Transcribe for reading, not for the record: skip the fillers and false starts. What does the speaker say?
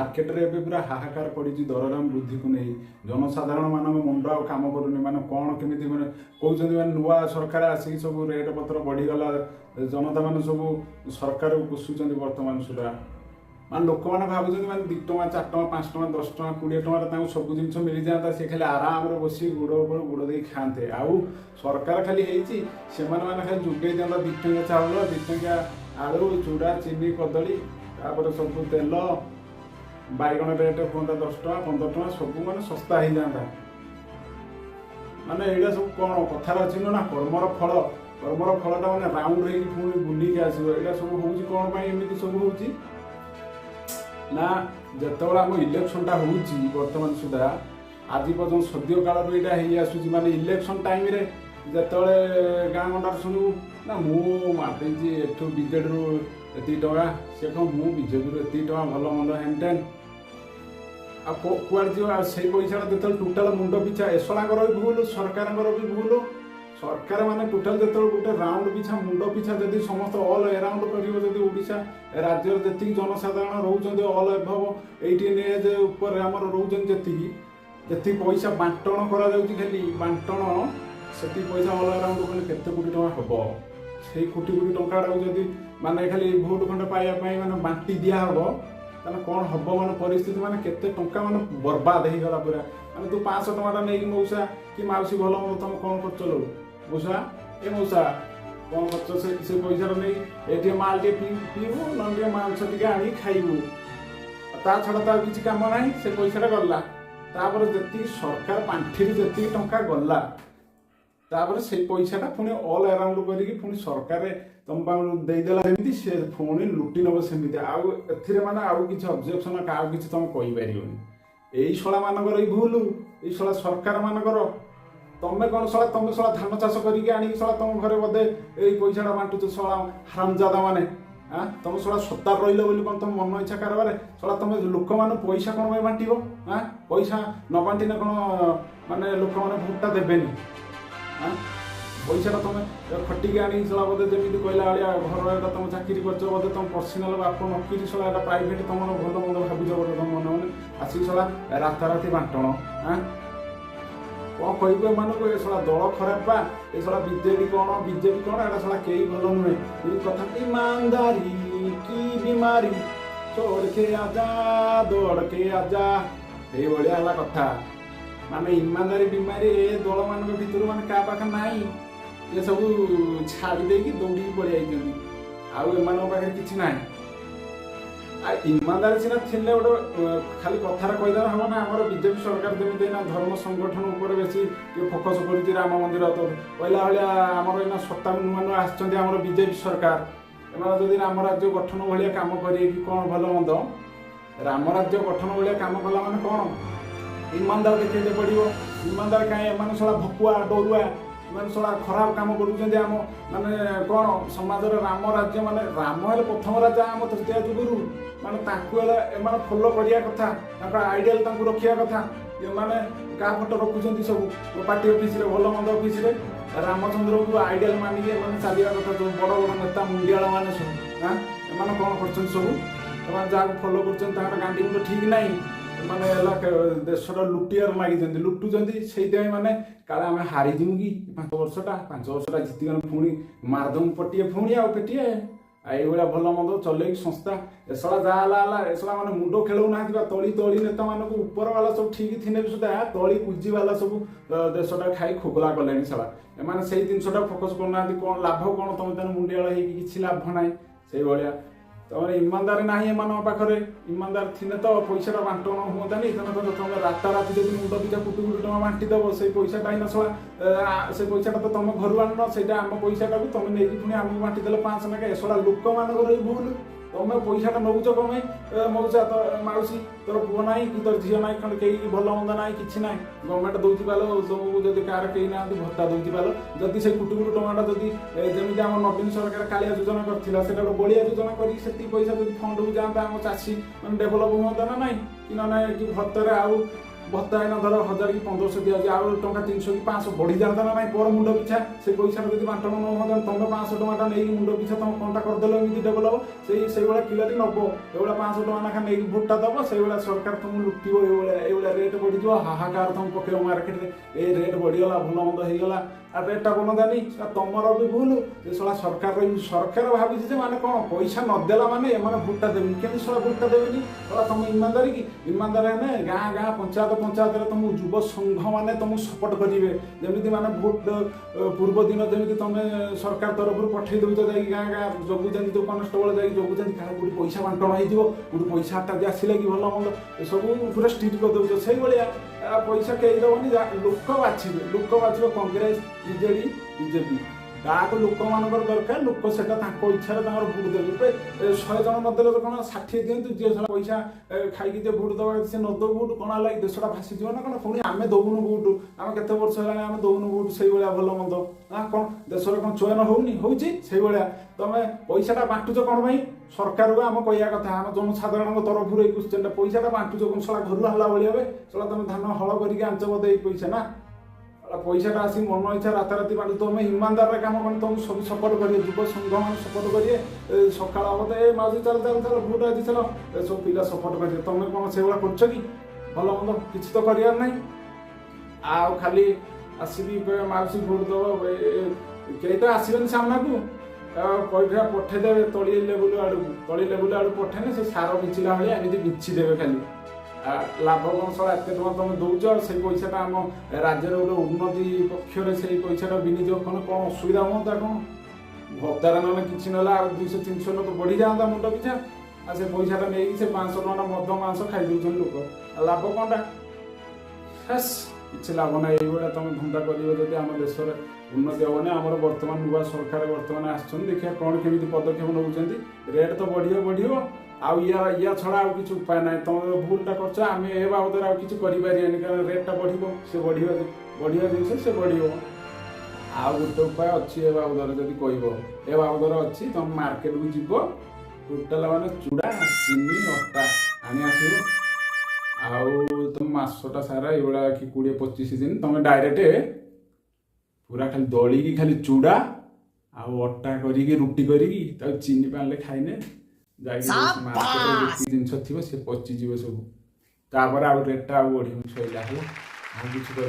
market रे एबे पूरा हाहाकार पड़ी दरदाम वृद्धि को नहीं जनसाधारण मान मुंड आ कम करूनी मान कौन केमी मैंने कहते हैं नुआ सरकार आसिक सब रेट पत्र बढ़ीगला जनता मान सब सरकार पोषुच्च बर्तमान सुधा मान लोक मैंने भावुँ मैंने 2 टଙ୍କା 4 ଟଙ୍କା 5 ଟଙ୍କା 10 ଟଙ୍କା 20 ଟଙ୍କାର सब जिन मिल जाता सी खाली आराम बस गुड़ उपर गुड़ दे खाते आउ सरकार खाली से मैंने खाली जुगे दिंता 2 ଟଙ୍କା चाउल 2 ଟଙ୍କା आलू चूड़ा चीनी कदली तापर सब तेल बैगण रेट हाँ 10 ଟଙ୍କା 15 ଟଙ୍କା सब मैंने सस्ता हो जाता माने यहाँ सब कौन कथार अच्छी ना कर्मर फलटा मैंने राउंड हो बुलिक आसो यहाँ सब हूँ कौन एमती सब हूँ ना जिते आम इलेक्शनटा हो बर्तमान सुधा आज पर्यटन सद्य काल यहाँ आसूँ माने इलेक्शन टाइम रे जिते गाँ गंडार शुणु ना मुझे एठू बीजेडी रू एति टका सी कह मु बीजेपी एति टका भल मंद हेनटेन कुआड़ जीव से पैसा जो टोटाल मुंड पिछा एसलांर भी भूल सरकार भी भूल सरकार माने टोटाल जो गोटे राउंड पिछा मुंड पिछा जदि समस्त ऑल अराउंड करोशा राज्य जी जनसाधारण रोच ऑल एभव 18 एज उपर आमर रोचन जी पैसा बांटन खाली बांटन से पैसा ऑल अराउंड कले केते कोटी टका हम से कोटी कोटी टंका जदि माने खाली भोट खंडे पाइबा माने बांटी दिया हम ताने कौन हम माने परिस्थिति माने केते टंका माने बर्बाद हो गला पूरा माने तू 500 टका नहीं मौसा कि माउसी भल मत तुम कौन कर मौसा ए मौसा कौन कर से पैसा नहीं ये माल टे पीबू ना मांस टे आनी खाइबू ता छड़ा ता किसी काम ना से पैसा गला तापर जी सरकार पांठि जी टंका गला तापर से पैसाटा पुणी ऑल अराउंड करके पुणी सरकार तुम देदेला सेमती से पुणी लुटि नब सेमती आउ माने आउ किसी ऑब्जेक्शन का किसी तुम कहीपर यही शला मानकर ये भूल ये शला सरकार मानकर तमें कौन शला तुम शला धान चाष करके आनिक शला तुम घरे बोधे यही पैसाटा बांटुच शला हरामजादा माने हाँ तुम शला सत्तार रही बोली कौन तुम मन इच्छा कारबार शला तुम लोक मान पैसा कौन बांट हाँ पैसा न बांटिने कौन माने लोक मैंने भोटा देवेनि हाँ पैसा तुम खटिक आनी शला बोधे जमी कहला भाया घर तुम चाकरी कर बोधे तुम पर्सनाल बाप नकी शला प्राइवेट तुम भल मंद भावुच बोधे तुम मन मैंने आसिक शला राताराति बांटन हाँ कौन कह मानक ये शला दल खराब बा ये शला बीजेपी कौन एटा शला कई भल नुहे ये कथा ईमानदारी की बीमारी छोड़ के आजा दौड़ के आजा ये भाया कथा माने ईमानदारी बीमारी दल मान भर माने क्या पाखे नाई ये सब छाड़ी देकी दौड़ी पड़े आए किसी ना ईमानदारी सीना थिले गोटे खाली कथार कहीदेव हम ना आम बीजेपी सरकार जमी धर्म संगठन उपर बेस फोकस कर राम मंदिर तो कहला भाया आमर यहाँ सत्ता नुआ नुआ आम बीजेपी सरकार एम जदि राम राज्य गठन भाया कम करें कौन भल मंद राम राज्य गठन भाया कम कला माने कौन ईमानदार देखते पड़ो ईमानदार कहीं एम शला भकुआ डरुआ मैंने शला खराब काम करुँच माने कौन समाज राम राज्य माने राम है प्रथम राजा आम तृतीय जुगुरु माने एम फॉलो करिया कथा आइडियल रखिया कथा माने क्या फोटो रखुंट सब पार्टी ऑफिस भल मंद ऑफिस रामचंद्र को आइडियल मानिक चलवा कथा जो बड़ बड़ नेता मुंडियाल मैंने सब हाँ एम कौन कर सब जहाँ फॉलो कर गांधी मुंड ठीक ना माने देशटा लुटियार लगी लुटुंट से माने काले आम हारीजिमु कि 5 वर्षटा जीतिक पुणी मारदम पटिए पुणी आउ पेटिए ये भल मंद चल संस्था एसला जहाँ एसला मैंने मुंड खेलू ना तली नेता मान ऊपर वाला सब ठीक थी सुधा तली पुंजी वाला सब देशटा खाई खोखला कले साला एम से जिनसा फोकस करना कौन लाभ कौन तुम मुंडियाल कि लाभ ना से भाया तुम ईमानदार ना एम पाखे ईमानदार थी तो पैसा बांटन हुआ नहीं तुम राताराति जब मुंड पिछा कोटी कोटी टका बांटिदेव से पैसाटा ही नसला से पैसाटा तो तुम घर आन से आम पैसाटा तुम नहीं पुणी आमको बांटिदेल 500 लेखा एसला लोक मानकर भूल तुम पैसाटा नौच कमें मौसा तो माउसी तोर पुओ ना कि तोर झील ना खंड कहीं भल मंद ना कि ना गवर्नमेंट दूसरी पाल सब जब कार कहीं ना भत्ता दूसरी पाल जदि से कोटी कोटी टमाटा जदि जमी आम नवीन सरकार कालिया योजना करता बलिया योजना कर पैसा जब फंड को जाता आम चाषी मैंने डेभलप हुआ ना ना कि ना कि भत्तर आउ भत्ता एना धर 1000 कि 1500 दिया आउ टंका 300 कि 500 बढ़ी जाता ना पर मुंड पिछा से पैसा जब बांटन न हो तुम 500 टका नहीं मुंड पिछा तुम कंटा करदेल एमती डेभलप से किलोरी नब ये 500 टका नाखा नहीं भोटा दब से सरकार तुम लुटो ये रेट बढ़ी हाहाकार तुम पकेब मार्केट में ये रेट बढ़ीगला भल मंद होगा आ रेटा बनतानी तुमर भी भूल शला सरकार भावी माने कौन पैसा नदेला माने एम भोटा देवी केमी शला भोटा देवी शला तुम ईमानदारी की ईमानदार है गाँ गाँ पंचायत तुम युव संघ मैंने तुमको सपोर्ट करेंगे जमी माने भोट पूर्व दिन जमी तुम सरकार तरफ पठे दौच जा गाँ गाँ जगुचान जो कनस्टेबल जा जगुचान क्या गोटे पैसा बांटन हो गोटे पैसा हटात आसला कि भल मंद सब पूरा स्ट्रिक्ट कर दौच से पैसा कहीं दबनी लोक बाछे कांग्रेस बीजेडी बीजेपी गाँक लोक मान दरकार लोक से इच्छा भोट देवे 100 जन नदेले तो कौन 60 दिखाँ जी पैसा खाई भोट दबा से नद भोट कौन है देशटा भासीज ना कौन पुणी आम दबुनु भोट आम केत वर्ष है आम दबुनु भोट से भल मंद ना कौन देशर कौन चयन होनी होती तुम पैसाटा बांटुच कौन भाई सरकार को आम कह कथा आम जनसाधारण तरफ क्वेश्चन पैसाटा बांटुच कौन सला घर हल्ला भाई सला तुम धान हल करके आंच बोधे पैसा ना पैसाटा आसी मन इच्छा राताराति बांटू तुम ईमानदार काम कौन तुम सब सपोर्ट करिए युव संघ मान सपोर्ट करिए सकाल हम ए माउसी चल चल चल भोट आज चल सब पिला सपोर्ट करिए तुम कौन से कर कि भल मंद किसी तो करार ना आउ खाली आसबि माउसी भोट दब कई तो आसबे सामना को पैसा पठेदेवे तली लेवल आड़ पठेने से सार बिचिला भाई एमती बिछिदेवे खाली लाभ कौन सला एत तुम दौच से पैसा आम राज्य गोटे उन्नति पक्ष से पैसा विनियोग कौन कौन असुविधा हाँ कौन भत्तार ना कि ना 200-300 तो बढ़ी जाता मुंड पिछा आ से पैसा नहीं से 500 टका मद मांस खाई दौन लोक लाभ कौनटा किसी लाभ ना ये तुम धंदा कर आम देश उन्नति हेनी आम बर्तमान नुआ सरकार बर्तमान आसछन देखिए कौन केमी पदक्षेप नौकरी रेट तो बढ़ आउ या छड़ा आउ किसी उपाय ना तुम भूलटा करम ए बाबद आउ कि कारण रेटा बढ़ से बढ़िया जिन से बढ़ आउ गोटे उपाय अच्छी ए बाबद जब कह ए बाबद अच्छी तुम मार्केट को जीव टोटाल माने चूड़ा चीनी अटा आनी आसो आउ तुम मसटा सारा ये कि 20-25 दिन तुम डायरेक्ट पूरा खाली दली की खाली चूड़ा आउ अटा करी रुटी करी चीनी पाने खाइने मार्केट जिन थी सी पचिज सब तापर आउ रेटा बढ़ सैला है किसी कर